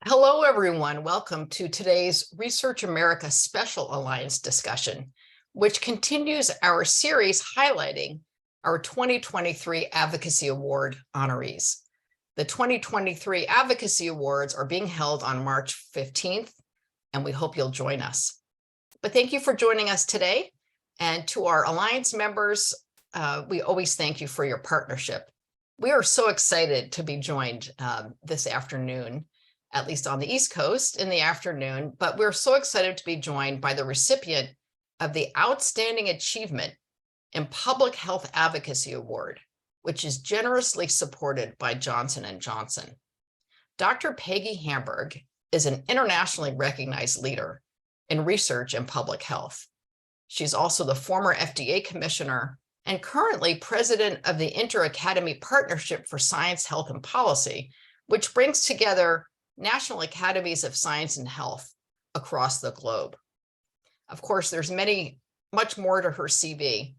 Hello, everyone. Welcome to today's Research America Special Alliance discussion, which continues our series highlighting our 2023 Advocacy Award honorees. The 2023 Advocacy Awards are being held on March 15th, and we hope you'll join us. But thank you for joining us today. And to our Alliance members, we always thank you for your partnership. We are so excited to be joined this afternoon, at least on the East Coast in the afternoon, but we're so excited to be joined by the recipient of the Outstanding Achievement in Public Health Advocacy Award, which is generously supported by Johnson & Johnson. Dr. Peggy Hamburg is an internationally recognized leader in research in public health. She's also the former FDA commissioner and currently president of the Inter-Academy Partnership for Science, Health, and Policy, which brings together National Academies of Science and Health across the globe. Of course, there's much more to her CV,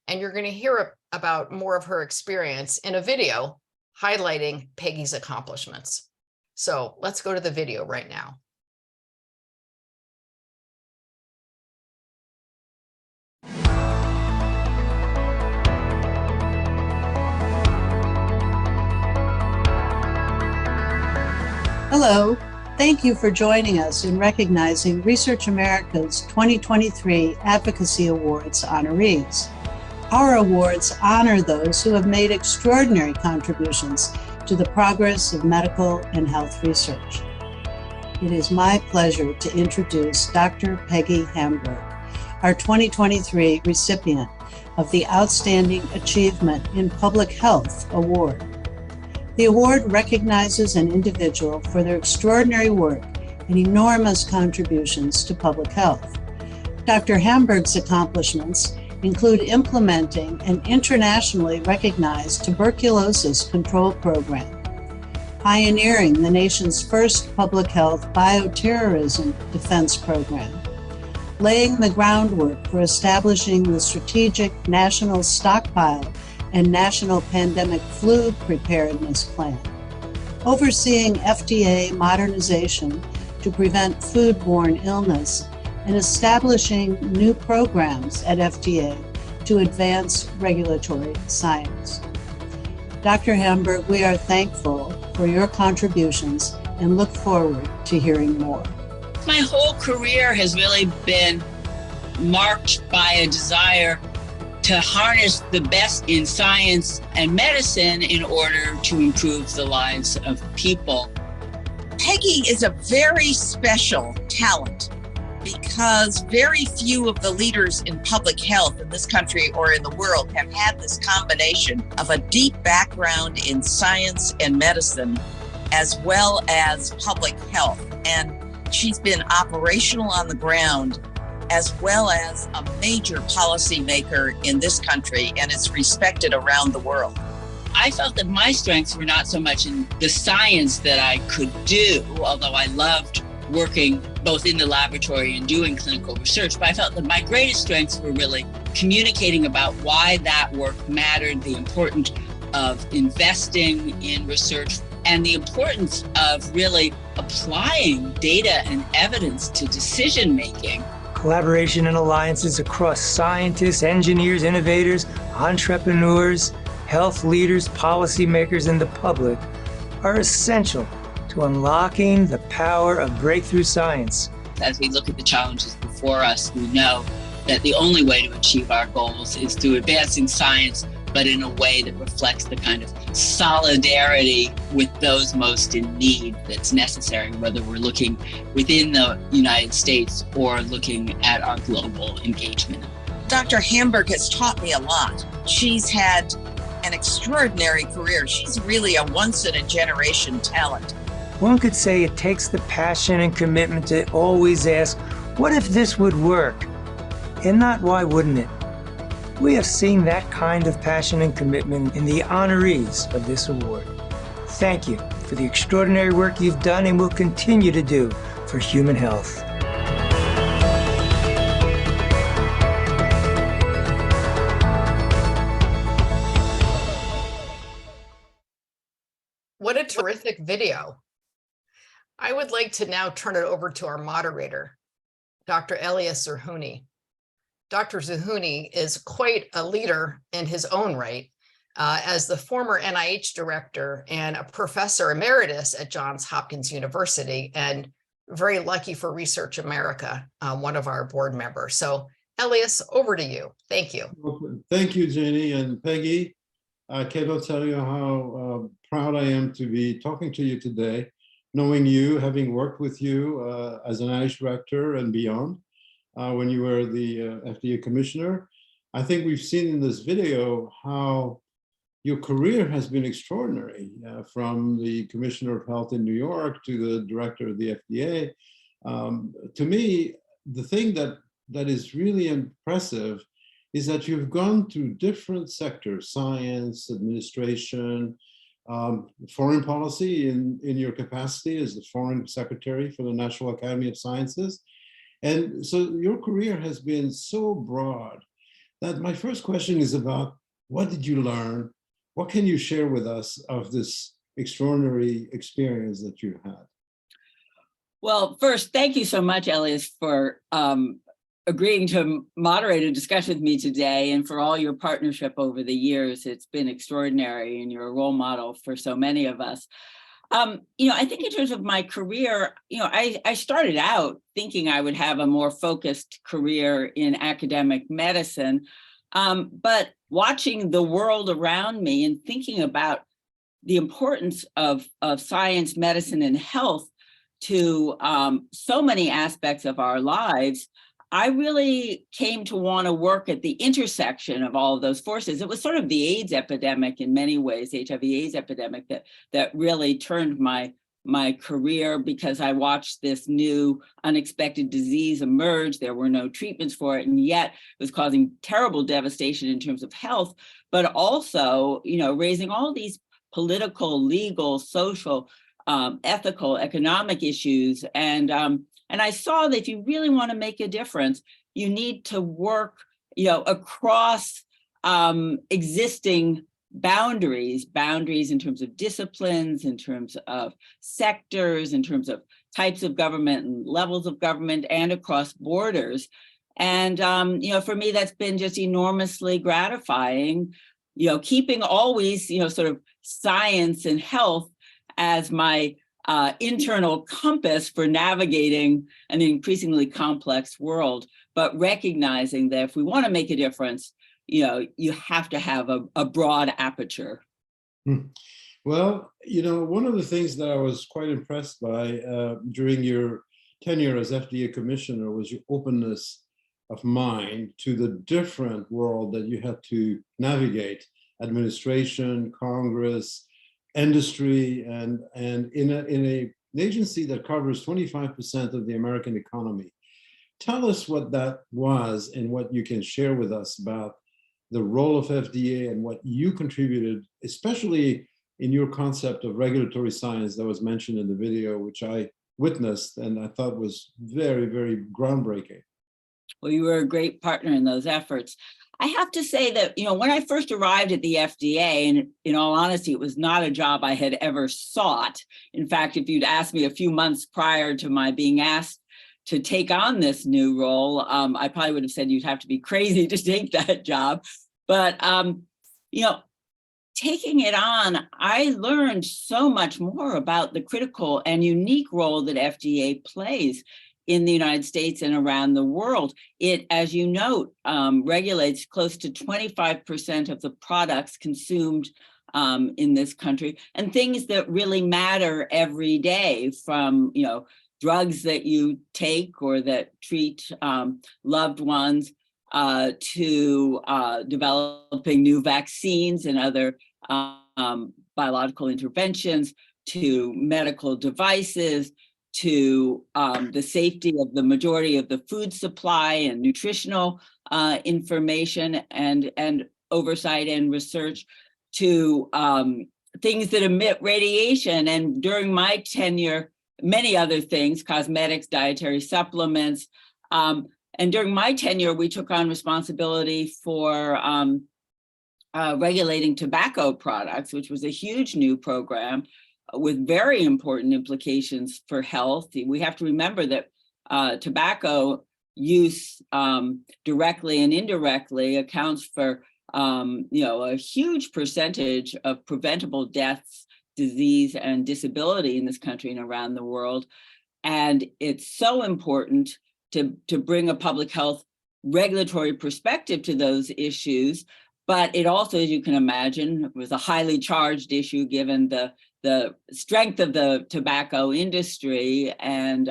and you're going to hear about more of her experience in a video highlighting Peggy's accomplishments. So let's go to the video right now. Hello, thank you for joining us in recognizing Research America's 2023 Advocacy Awards honorees. Our awards honor those who have made extraordinary contributions to the progress of medical and health research. It is my pleasure to introduce Dr. Peggy Hamburg, our 2023 recipient of the Outstanding Achievement in Public Health Award. The award recognizes an individual for their extraordinary work and enormous contributions to public health. Dr. Hamburg's accomplishments include implementing an internationally recognized tuberculosis control program, pioneering the nation's first public health bioterrorism defense program, laying the groundwork for establishing the Strategic National Stockpile and National Pandemic Flu Preparedness Plan, overseeing FDA modernization to prevent foodborne illness, and establishing new programs at FDA to advance regulatory science. Dr. Hamburg, we are thankful for your contributions and look forward to hearing more. My whole career has really been marked by a desire to harness the best in science and medicine in order to improve the lives of people. Peggy is a very special talent because very few of the leaders in public health in this country or in the world have had this combination of a deep background in science and medicine as well as public health. And she's been operational on the ground as well as a major policymaker in this country and is respected around the world. I felt that my strengths were not so much in the science that I could do, although I loved working both in the laboratory and doing clinical research, but I felt that my greatest strengths were really communicating about why that work mattered, the importance of investing in research, and the importance of really applying data and evidence to decision-making. Collaboration and alliances across scientists, engineers, innovators, entrepreneurs, health leaders, policymakers, and the public are essential to unlocking the power of breakthrough science. As we look at the challenges before us, we know that the only way to achieve our goals is through advancing science, but in a way that reflects the kind of solidarity with those most in need that's necessary, whether we're looking within the United States or looking at our global engagement. Dr. Hamburg has taught me a lot. She's had an extraordinary career. She's really a once-in-a-generation talent. One could say it takes the passion and commitment to always ask, what if this would work? And not why wouldn't it? We have seen that kind of passion and commitment in the honorees of this award. Thank you for the extraordinary work you've done and will continue to do for human health. what a terrific video. I would like to now turn it over to our moderator, Dr. Elias Zerhouni. Dr. Zerhouni is quite a leader in his own right, as the former NIH director and a professor emeritus at Johns Hopkins University, and very lucky for Research America, one of our board members. So Elias, over to you. Thank you. Thank you, Jenny and Peggy. I cannot tell you how proud I am to be talking to you today, knowing you, having worked with you as an NIH director and beyond, when you were the FDA commissioner. I think we've seen in this video how your career has been extraordinary, from the Commissioner of Health in New York to the director of the FDA. To me, the thing that is really impressive is that you've gone through different sectors: science, administration, foreign policy in your capacity as the foreign secretary for the National Academy of Sciences. And so your career has been so broad that my first question is about, what did you learn? What can you share with us of this extraordinary experience that you had? Well, first, thank you so much, Elias, for agreeing to moderate a discussion with me today, and for all your partnership over the years. It's been extraordinary, and you're a role model for so many of us. I think in terms of my career, I started out thinking I would have a more focused career in academic medicine, but watching the world around me and thinking about the importance of science, medicine, and health to so many aspects of our lives, I really came to want to work at the intersection of all of those forces. It was sort of the AIDS epidemic in many ways, HIV/AIDS epidemic, that really turned my career, because I watched this new unexpected disease emerge. There were no treatments for it, and yet it was causing terrible devastation in terms of health, but also, raising all these political, legal, social, ethical, economic issues. And I saw that if you really want to make a difference, you need to work, across existing boundaries in terms of disciplines, in terms of sectors, in terms of types of government and levels of government, and across borders. And, for me, that's been just enormously gratifying, keeping always, sort of science and health as my internal compass for navigating an increasingly complex world, but recognizing that if we want to make a difference, you have to have a broad aperture. Well, one of the things that I was quite impressed by during your tenure as FDA commissioner was your openness of mind to the different world that you had to navigate: administration, Congress, industry, and in an agency that covers 25% of the American economy. Tell us what that was and what you can share with us about the role of FDA and what you contributed, especially in your concept of regulatory science that was mentioned in the video, which I witnessed and I thought was very, very groundbreaking. Well, you were a great partner in those efforts. I have to say that, when I first arrived at the FDA, and in all honesty, it was not a job I had ever sought. In fact, if you'd asked me a few months prior to my being asked to take on this new role, I probably would have said you'd have to be crazy to take that job. But, taking it on, I learned so much more about the critical and unique role that FDA plays in the United States and around the world. It, as you note, regulates close to 25% of the products consumed in this country, and things that really matter every day, from drugs that you take or that treat loved ones, to developing new vaccines and other biological interventions, to medical devices, to the safety of the majority of the food supply and nutritional information and oversight and research, to things that emit radiation. And during my tenure, many other things: cosmetics, dietary supplements. And during my tenure, we took on responsibility for regulating tobacco products, which was a huge new program. with very important implications for health. We have to remember that tobacco use directly and indirectly accounts for a huge percentage of preventable deaths, disease, and disability in this country and around the world. And it's so important to bring a public health regulatory perspective to those issues. But it also, as you can imagine, was a highly charged issue given the strength of the tobacco industry and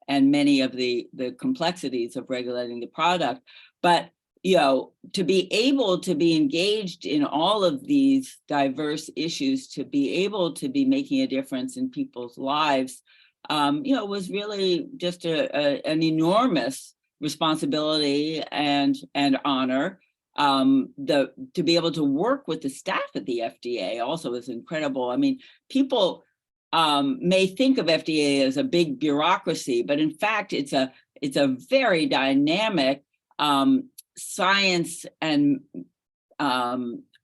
many of the complexities of regulating the product. But to be able to be engaged in all of these diverse issues, to be able to be making a difference in people's lives, was really just an enormous responsibility and honor. To be able to work with the staff at the FDA also is incredible. I mean, people may think of FDA as a big bureaucracy, but in fact, it's a very dynamic science and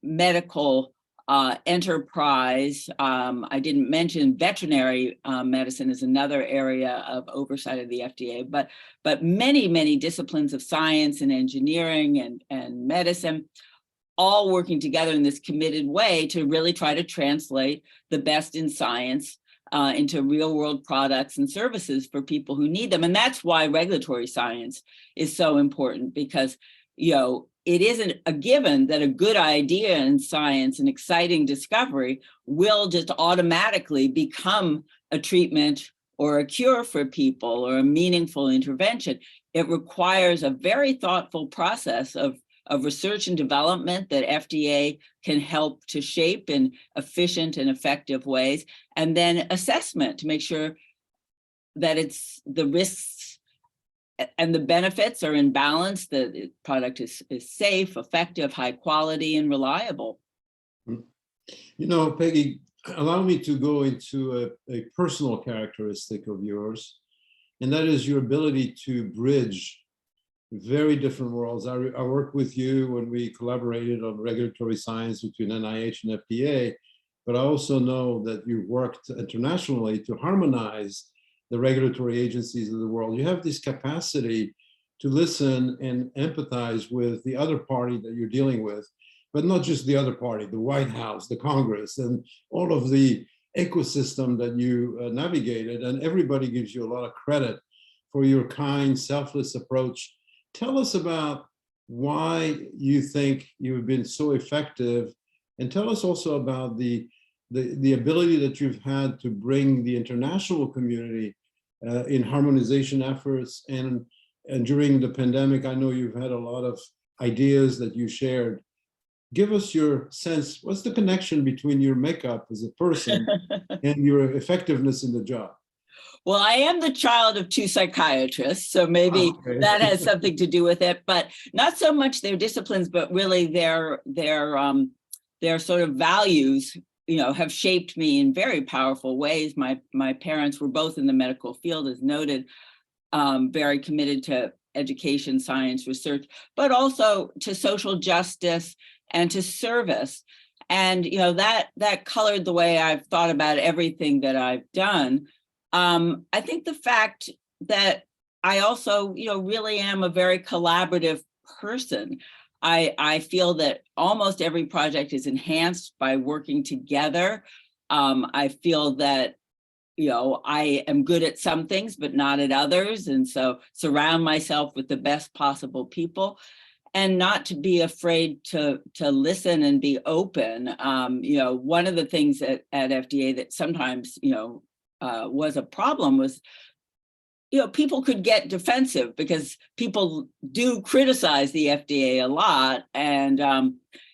medical enterprise. I didn't mention veterinary medicine is another area of oversight of the FDA, but many disciplines of science and engineering and medicine, all working together in this committed way to really try to translate the best in science into real world products and services for people who need them. And that's why regulatory science is so important, because it isn't a given that a good idea in science, an exciting discovery, will just automatically become a treatment or a cure for people or a meaningful intervention. It requires a very thoughtful process of research and development that FDA can help to shape in efficient and effective ways, and then assessment to make sure that it's the risks and the benefits are in balance, the product is safe, effective, high quality, and reliable. Peggy, allow me to go into a personal characteristic of yours, and that is your ability to bridge very different worlds. I worked with you when we collaborated on regulatory science between NIH and FDA, but I also know that you worked internationally to harmonize the regulatory agencies of the world. You have this capacity to listen and empathize with the other party that you're dealing with, but not just the other party, the White House, the Congress, and all of the ecosystem that you navigated. And everybody gives you a lot of credit for your kind, selfless approach. Tell us about why you think you've been so effective, and tell us also about the ability that you've had to bring the international community in harmonization efforts. And during the pandemic, I know you've had a lot of ideas that you shared. Give us your sense. What's the connection between your makeup as a person and your effectiveness in the job? Well, I am the child of two psychiatrists, so maybe that has something to do with it, but not so much their disciplines, but really their sort of values, have shaped me in very powerful ways. My parents were both in the medical field, as noted, very committed to education, science, research, but also to social justice and to service. And, that colored the way I've thought about everything that I've done. I think the fact that I also, really am a very collaborative person. I feel that almost every project is enhanced by working together. I feel that, I am good at some things, but not at others. And so surround myself with the best possible people, and not to be afraid to listen and be open. One of the things at FDA that sometimes, was a problem was, people could get defensive because people do criticize the FDA a lot, and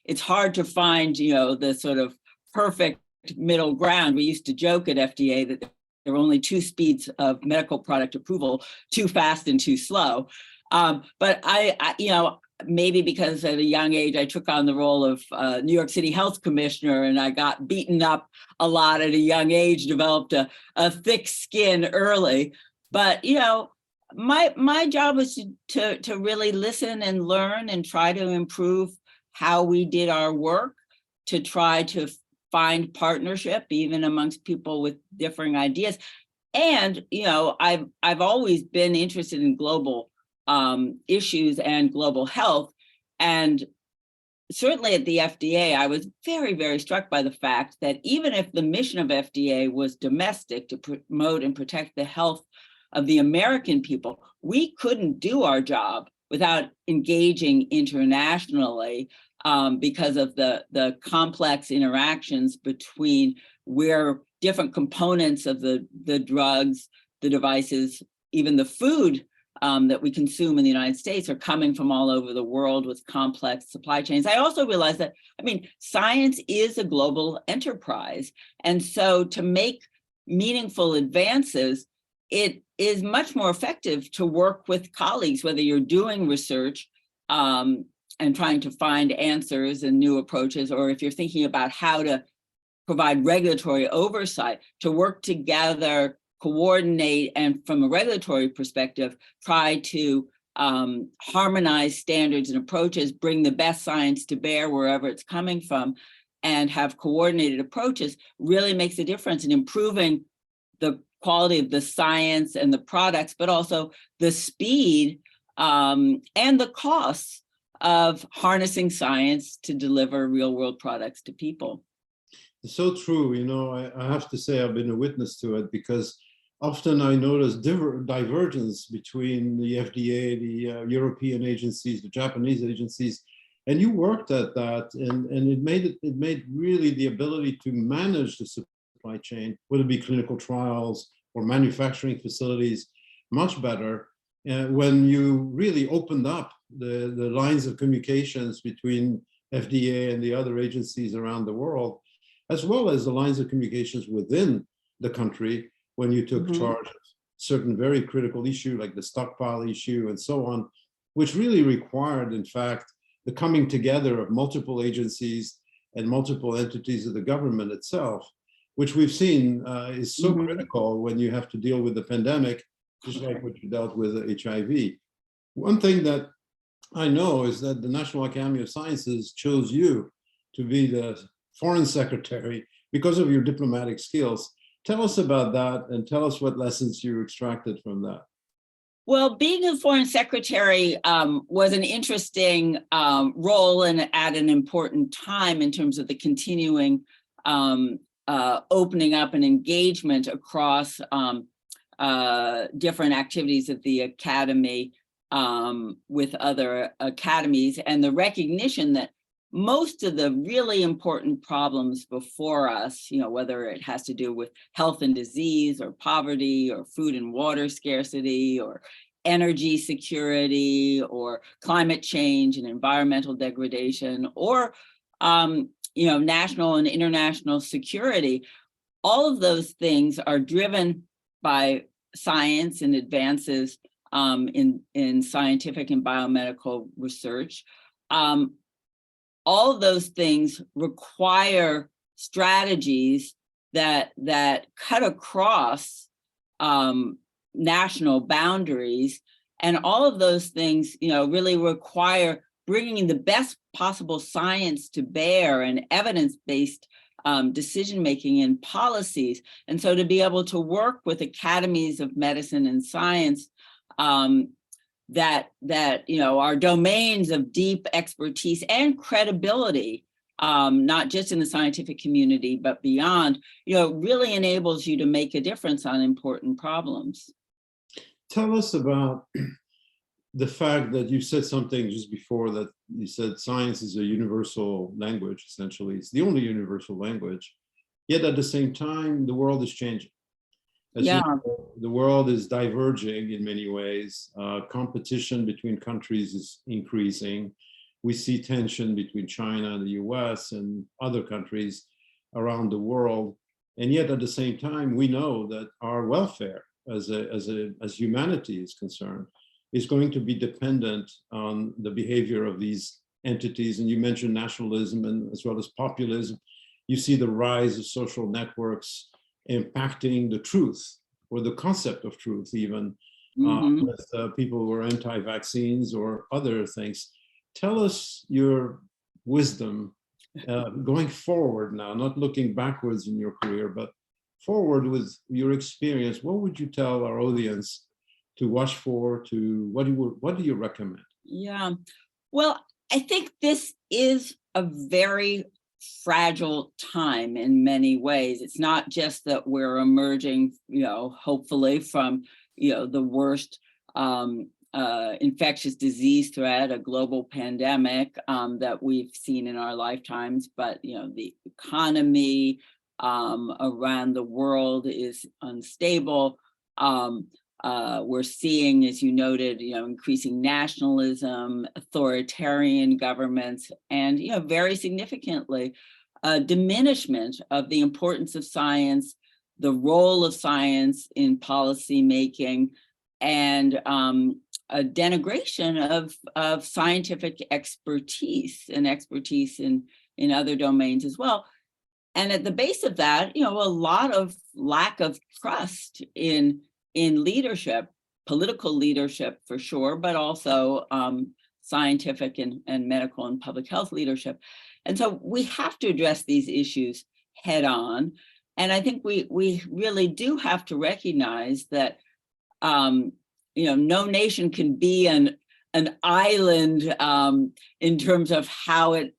it's hard to find, the sort of perfect middle ground. We used to joke at FDA that there were only two speeds of medical product approval, too fast and too slow. But I maybe because at a young age, I took on the role of New York City Health Commissioner, and I got beaten up a lot at a young age, developed a thick skin early. But, my job was to really listen and learn and try to improve how we did our work, to try to find partnership even amongst people with differing ideas. And, you know, I've always been interested in global issues and global health. And certainly at the FDA, I was very, very struck by the fact that even if the mission of FDA was domestic, to promote and protect the health of the American people, we couldn't do our job without engaging internationally because of the complex interactions between where different components of the drugs, the devices, even the food that we consume in the United States are coming from all over the world with complex supply chains. I also realized that, I mean, science is a global enterprise. And so to make meaningful advances, it is much more effective to work with colleagues, whether you're doing research and trying to find answers and new approaches, or if you're thinking about how to provide regulatory oversight, to work together, coordinate, and from a regulatory perspective, try to harmonize standards and approaches, bring the best science to bear wherever it's coming from, and have coordinated approaches really makes a difference in improving the quality of the science and the products, but also the speed and the costs of harnessing science to deliver real world products to people. It's so true. You know, I have to say I've been a witness to it, because often I notice divergence between the FDA, the European agencies, the Japanese agencies, and you worked at that, and it made really the ability to manage the supply chain, whether it be clinical trials or manufacturing facilities, much better when you really opened up the lines of communications between FDA and the other agencies around the world, as well as the lines of communications within the country when you took charge of certain very critical issue like the stockpile issue and so on, which really required, in fact, the coming together of multiple agencies and multiple entities of the government itself, which we've seen is so critical when you have to deal with the pandemic, just like what you dealt with HIV. One thing that I know is that the National Academy of Sciences chose you to be the Foreign Secretary because of your diplomatic skills. Tell us about that, and tell us what lessons you extracted from that. Well, being a foreign secretary was an interesting role and at an important time in terms of the continuing opening up and engagement across different activities of the academy with other academies, and the recognition that most of the really important problems before us, you know, whether it has to do with health and disease or poverty or food and water scarcity or energy security or climate change and environmental degradation or, you know, national and international security, all of those things are driven by science and advances in scientific and biomedical research. All of those things require strategies that cut across national boundaries, and all of those things, you know, really require bringing the best possible science to bear and evidence-based decision-making and policies. And so to be able to work with academies of medicine and science that you know are domains of deep expertise and credibility, not just in the scientific community but beyond, you know, really enables you to make a difference on important problems. Tell us about the fact that you said something just before, that you said science is a universal language. Essentially, it's the only universal language, yet at the same time the world is changing. As you know, the world is diverging in many ways. Competition between countries is increasing. We see tension between China and the US and other countries around the world. And yet at the same time, we know that our welfare as humanity is concerned is going to be dependent on the behavior of these entities. And you mentioned nationalism and as well as populism. You see the rise of social networks impacting the truth or the concept of truth, even with people who are anti-vaccines or other things. Tell us your wisdom Going forward now, not looking backwards in your career, but forward with your experience, what would you tell our audience to watch for, what do you recommend? Yeah, well, I think this is a very fragile time in many ways. It's not just that we're emerging, hopefully from, the worst infectious disease threat, a global pandemic that we've seen in our lifetimes, but, the economy around the world is unstable. We're seeing, as you noted, increasing nationalism, authoritarian governments, and, very significantly, a diminishment of the importance of science, the role of science in policy making, and a denigration of scientific expertise and expertise in other domains as well. And at the base of that, a lot of lack of trust in leadership, political leadership for sure, but also scientific and medical and public health leadership. And so we have to address these issues head on. And I think we really do have to recognize that, no nation can be an island in terms of how it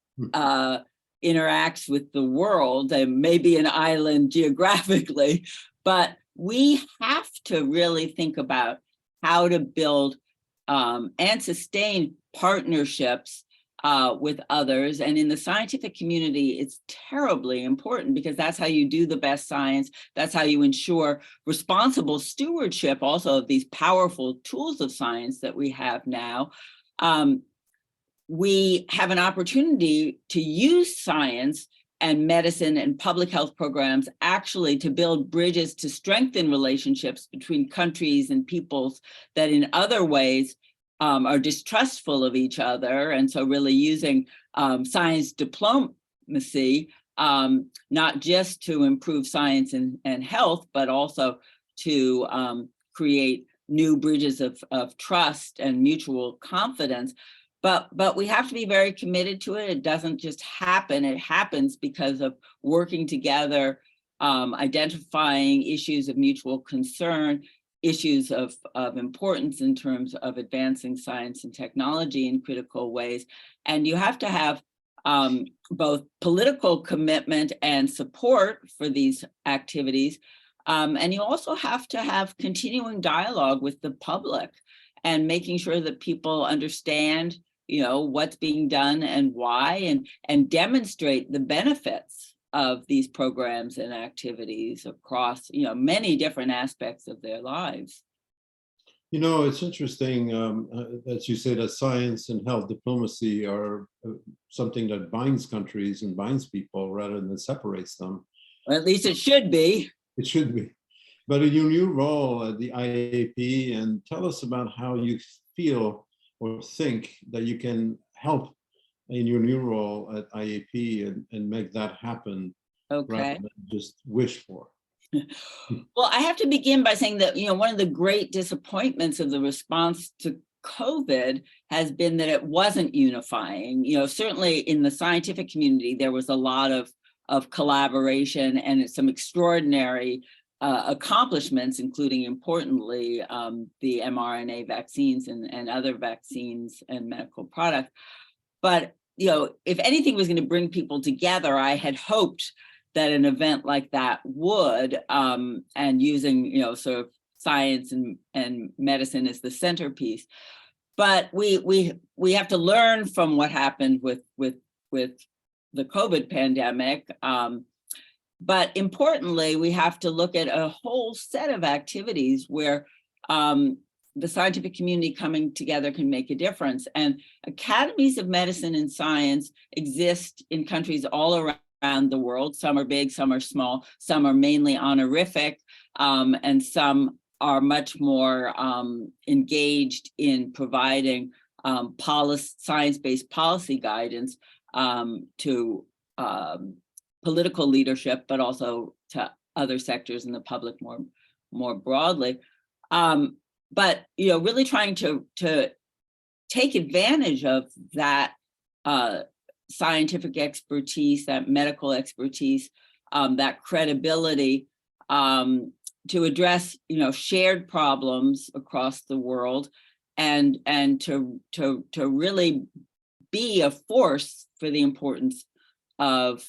interacts with the world. They may be an island geographically, but we have to really think about how to build and sustain partnerships with others. And in the scientific community, it's terribly important because that's how you do the best science. That's how you ensure responsible stewardship also of these powerful tools of science that we have now. We have an opportunity to use science and medicine and public health programs actually to build bridges to strengthen relationships between countries and peoples that in other ways are distrustful of each other. And so really using science diplomacy, not just to improve science and health, but also to create new bridges of trust and mutual confidence. But we have to be very committed to it. It doesn't just happen. It happens because of working together, identifying issues of mutual concern, issues of importance in terms of advancing science and technology in critical ways. And you have to have both political commitment and support for these activities. And you also have to have continuing dialogue with the public and making sure that people understand what's being done and why, and demonstrate the benefits of these programs and activities across, many different aspects of their lives. It's interesting, as you say, that science and health diplomacy are something that binds countries and binds people rather than separates them. Or at least it should be. It should be. But in your new role at the IAP, and tell us about how you feel or think that you can help in your new role at IAP and make that happen, okay, rather than just wish for. Well, I have to begin by saying that, one of the great disappointments of the response to COVID has been that it wasn't unifying. Certainly in the scientific community, there was a lot of collaboration and some extraordinary accomplishments, including importantly, the mRNA vaccines and other vaccines and medical products. But, if anything was going to bring people together, I had hoped that an event like that would, and using, sort of science and medicine as the centerpiece. But we have to learn from what happened with the COVID pandemic. But importantly, we have to look at a whole set of activities where the scientific community coming together can make a difference. And academies of medicine and science exist in countries all around the world. Some are big, some are small, some are mainly honorific, and some are much more engaged in providing science-based policy guidance to political leadership, but also to other sectors in the public more broadly. But really trying to take advantage of that scientific expertise, that medical expertise, that credibility to address, shared problems across the world, and to really be a force for the importance of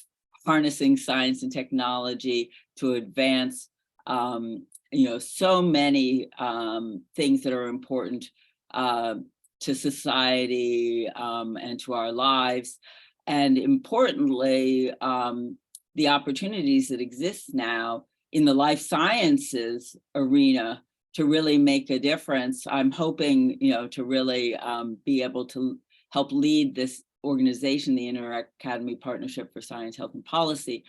harnessing science and technology to advance, so many things that are important to society and to our lives. And importantly, the opportunities that exist now in the life sciences arena to really make a difference. I'm hoping, to really be able to help lead this organization, the Inter-Academy Partnership for Science, Health, and Policy,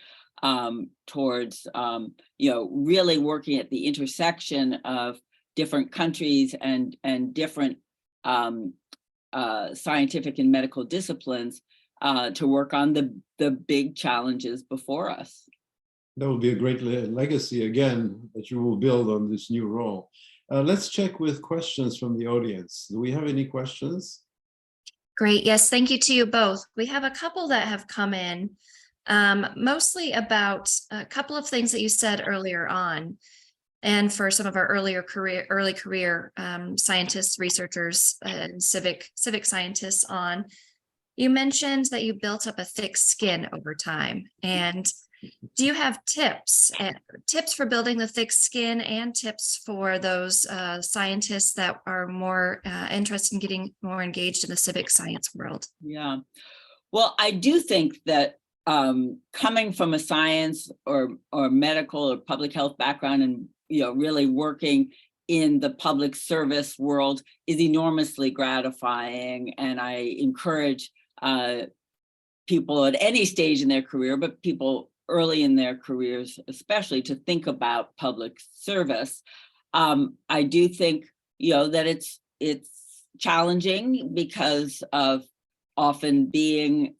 towards, really working at the intersection of different countries and different scientific and medical disciplines to work on the big challenges before us. That will be a great legacy, again, that you will build on this new role. Let's check with questions from the audience. Do we have any questions? Great. Yes, thank you to you both. We have a couple that have come in, mostly about a couple of things that you said earlier on. And for some of our early career scientists, researchers, and civic scientists on, you mentioned that you built up a thick skin over time. And do you have tips for building the thick skin, and tips for those scientists that are more interested in getting more engaged in the civic science world? Yeah, well, I do think that coming from a science or medical or public health background, and really working in the public service world is enormously gratifying. And I encourage people at any stage in their career, but people early in their careers especially, to think about public service. I do think that it's challenging because of often being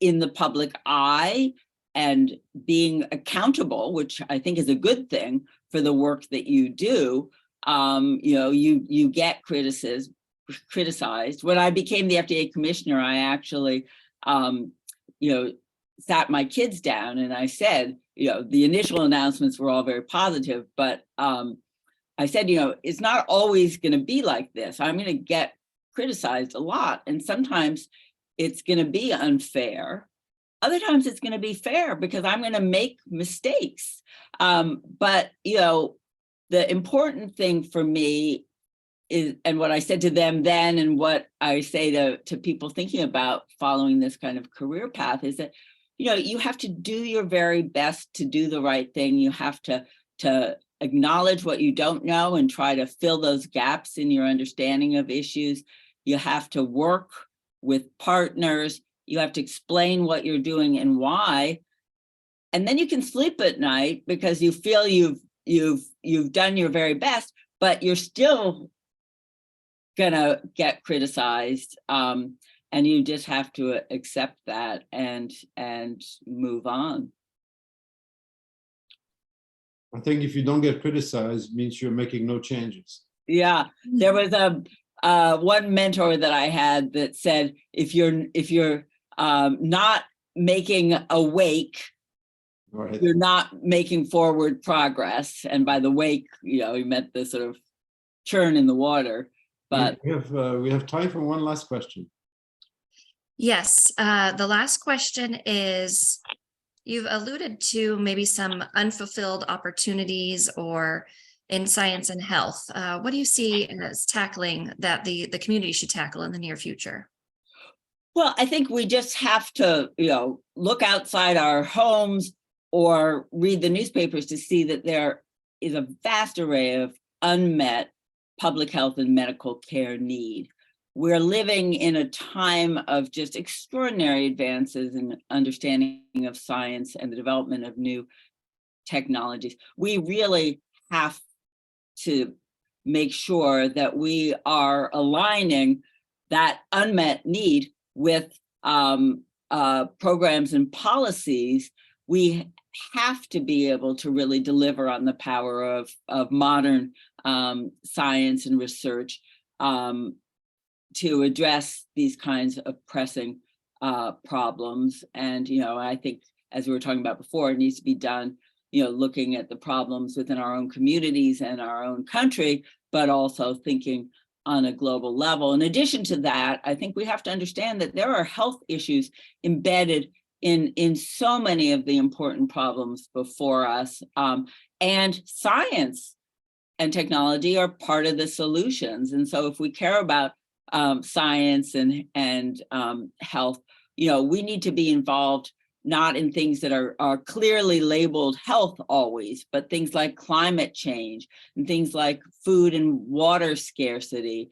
in the public eye and being accountable, which I think is a good thing for the work that you do. You get criticized. When I became the FDA commissioner, I actually sat my kids down and I said, the initial announcements were all very positive, but I said, it's not always going to be like this. I'm going to get criticized a lot, and sometimes it's going to be unfair. Other times it's going to be fair because I'm going to make mistakes. But the important thing for me is, and what I said to them then, and what I say to people thinking about following this kind of career path, is that you have to do your very best to do the right thing. You have to acknowledge what you don't know and try to fill those gaps in your understanding of issues. You have to work with partners. You have to explain what you're doing and why. And then you can sleep at night because you feel you've done your very best, but you're still gonna get criticized. And you just have to accept that and move on. I think if you don't get criticized, it means you're making no changes. Yeah, there was one mentor that I had that said, if you're not making a wake, right, you're not making forward progress. And by the wake, he meant the sort of churn in the water. But we have time for one last question. Yes, the last question is, you've alluded to maybe some unfulfilled opportunities or in science and health. What do you see as tackling that the community should tackle in the near future? Well, I think we just have to, look outside our homes or read the newspapers to see that there is a vast array of unmet public health and medical care need. We're living in a time of just extraordinary advances in understanding of science and the development of new technologies. We really have to make sure that we are aligning that unmet need with programs and policies. We have to be able to really deliver on the power of modern science and research to address these kinds of pressing problems. And, I think, as we were talking about before, it needs to be done, looking at the problems within our own communities and our own country, but also thinking on a global level. In addition to that, I think we have to understand that there are health issues embedded in so many of the important problems before us, and science and technology are part of the solutions. And so if we care about science and health, we need to be involved not in things that are clearly labeled health always, but things like climate change and things like food and water scarcity,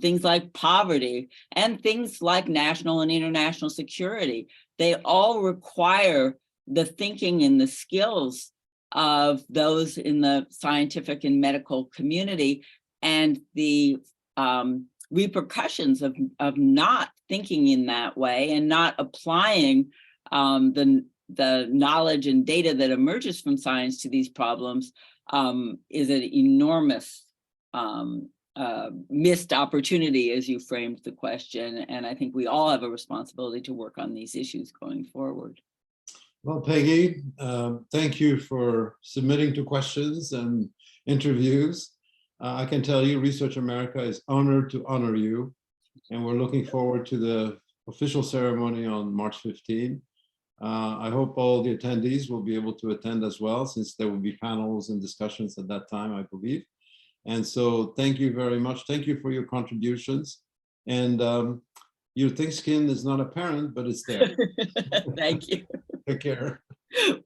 things like poverty, and things like national and international security. They all require the thinking and the skills of those in the scientific and medical community, and the repercussions of not thinking in that way and not applying the knowledge and data that emerges from science to these problems is an enormous missed opportunity, as you framed the question. And I think we all have a responsibility to work on these issues going forward. Well, Peggy, thank you for submitting to questions and interviews. I can tell you Research America is honored to honor you, and we're looking forward to the official ceremony on March 15. I hope all the attendees will be able to attend as well, since there will be panels and discussions at that time, I believe. And so thank you very much. Thank you for your contributions. And your thick skin is not apparent, but it's there. Thank you. Take care.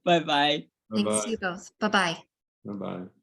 Bye-bye. Thanks to you both. Bye-bye. Bye-bye.